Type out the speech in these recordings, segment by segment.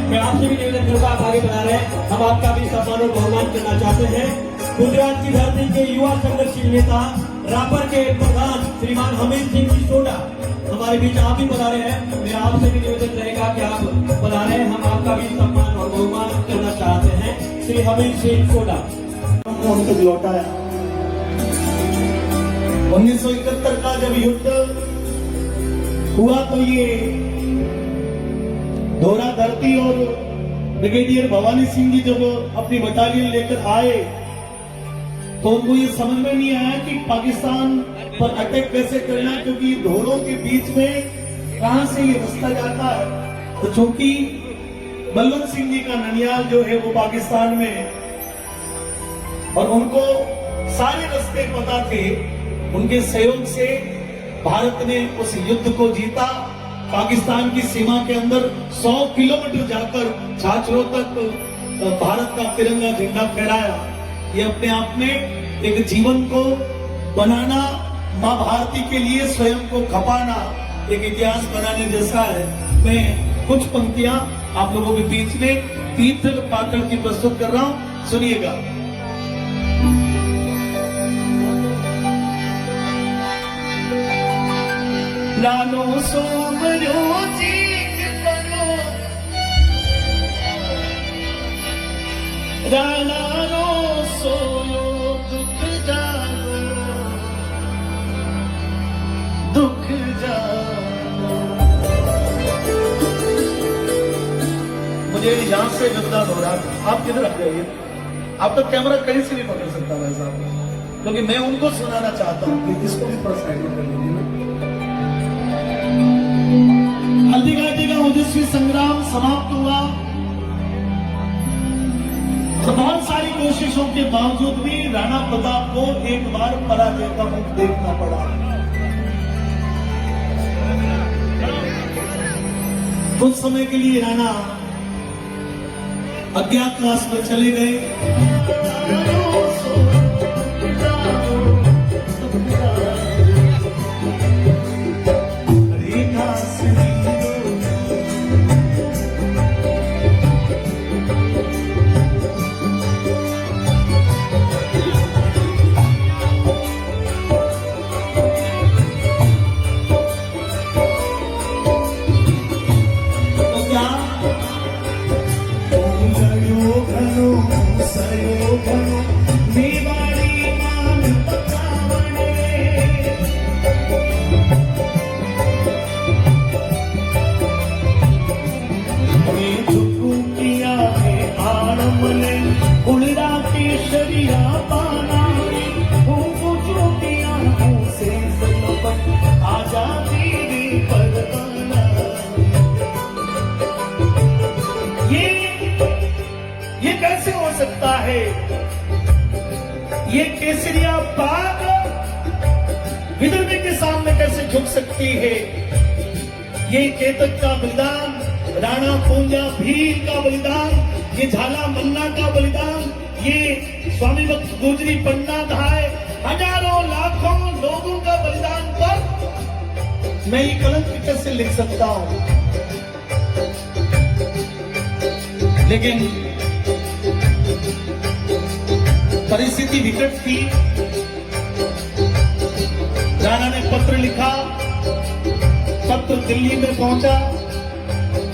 मैं आपसे भी निवेदन करूंगा, आप आगे बढ़ा रहे हैं, हम आपका भी सम्मान और बहुमान करना चाहते हैं। गुजरात की धरती के युवा संघर्षशील नेता रापर के प्रधान श्रीमान हमीर सिंह जी सोडा हमारे बीच आप भी बता रहे हैं। मेरा आपसे भी निवेदन रहेगा कि आप बता रहे हैं, हम आपका भी सम्मान और बहुमान करना चाहते हैं। श्री हमीर सिंह सोडा हम तक लौटाया। 1971 का जब युद्ध हुआ तो ये धोरा धरती और ब्रिगेडियर भवानी सिंह जी जब अपनी बटालियन लेकर आए तो उनको ये समझ में नहीं आया कि पाकिस्तान पर अटैक कैसे करना, क्योंकि धोरों के बीच में कहां से ये रास्ता जाता है। तो चूंकि बलवंत सिंह जी का ननियाल जो है वो पाकिस्तान में है और उनको सारे रास्ते पता थे, उनके सहयोग से भारत ने उस युद्ध को जीता। पाकिस्तान की सीमा के अंदर 100 किलोमीटर जाकर छाछरों तक भारत का तिरंगा झंडा फहराया। ये अपने आप में एक जीवन को बनाना, मां भारती के लिए स्वयं को खपाना, एक इतिहास बनाने जैसा है। मैं कुछ पंक्तियां आप लोगों के बीच में तीर्थ पाकड़ की प्रस्तुत कर रहा हूं, सुनिएगा। रानो सोमरो जीत करो, रानो सोयो दुख जानो, दुख जानो। मुझे यहां से विपदा हो रहा था, आप किधर रख जाइए, आप तो कैमरा कहीं से भी पकड़ सकता भाई साहब, क्योंकि मैं उनको सुनाना चाहता हूं कि इसको भी थोड़ा साइड में कर लीजिए। हल्दी घाटी का ओजस्वी संग्राम समाप्त हुआ तो बहुत सारी कोशिशों के बावजूद भी राणा प्रताप को एक बार पराजय का मुख देखना पड़ा। कुछ समय के लिए राणा अज्ञातवास में चले गए। ये कैसे हो सकता है? ये केसरिया बाग विदर्भ के सामने कैसे झुक सकती है? ये केतक का बलिदान, राणा पूंजा भील का बलिदान, ये झाला मन्ना का बलिदान, ये स्वामी भक्त गुजरी पन्ना धाय, हजारों लाखों लोगों का बलिदान पर मैं ये कलंक कैसे लिख सकता हूं? लेकिन परिस्थिति विकट थी। राणा ने पत्र लिखा, पत्र दिल्ली में पहुंचा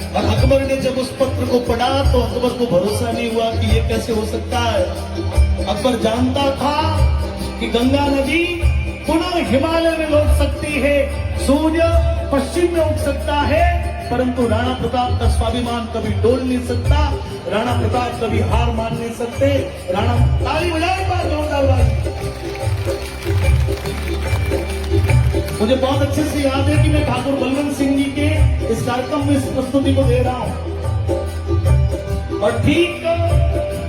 और अकबर ने जब उस पत्र को पढ़ा तो अकबर को भरोसा नहीं हुआ कि ये कैसे हो सकता है। अकबर जानता था कि गंगा नदी पुनः हिमालय में लौट सकती है, सूर्य पश्चिम में उठ सकता है, परंतु राणा प्रताप का स्वाभिमान कभी डोल नहीं सकता। राणा प्रताप कभी हार मान नहीं सकते। राणा ताली बजाए बार जोरदार। मुझे बहुत अच्छे से याद है कि मैं ठाकुर बलवंत सिंह जी के इस कार्यक्रम में इस प्रस्तुति को दे रहा हूं और ठीक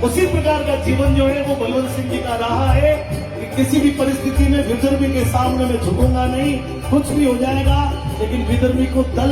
उसी प्रकार का जीवन जो है वो बलवंत सिंह जी का रहा है कि किसी भी परिस्थिति में विदर्भी के सामने मैं झुकूंगा नहीं, कुछ भी हो जाएगा, लेकिन विदर्भी को दल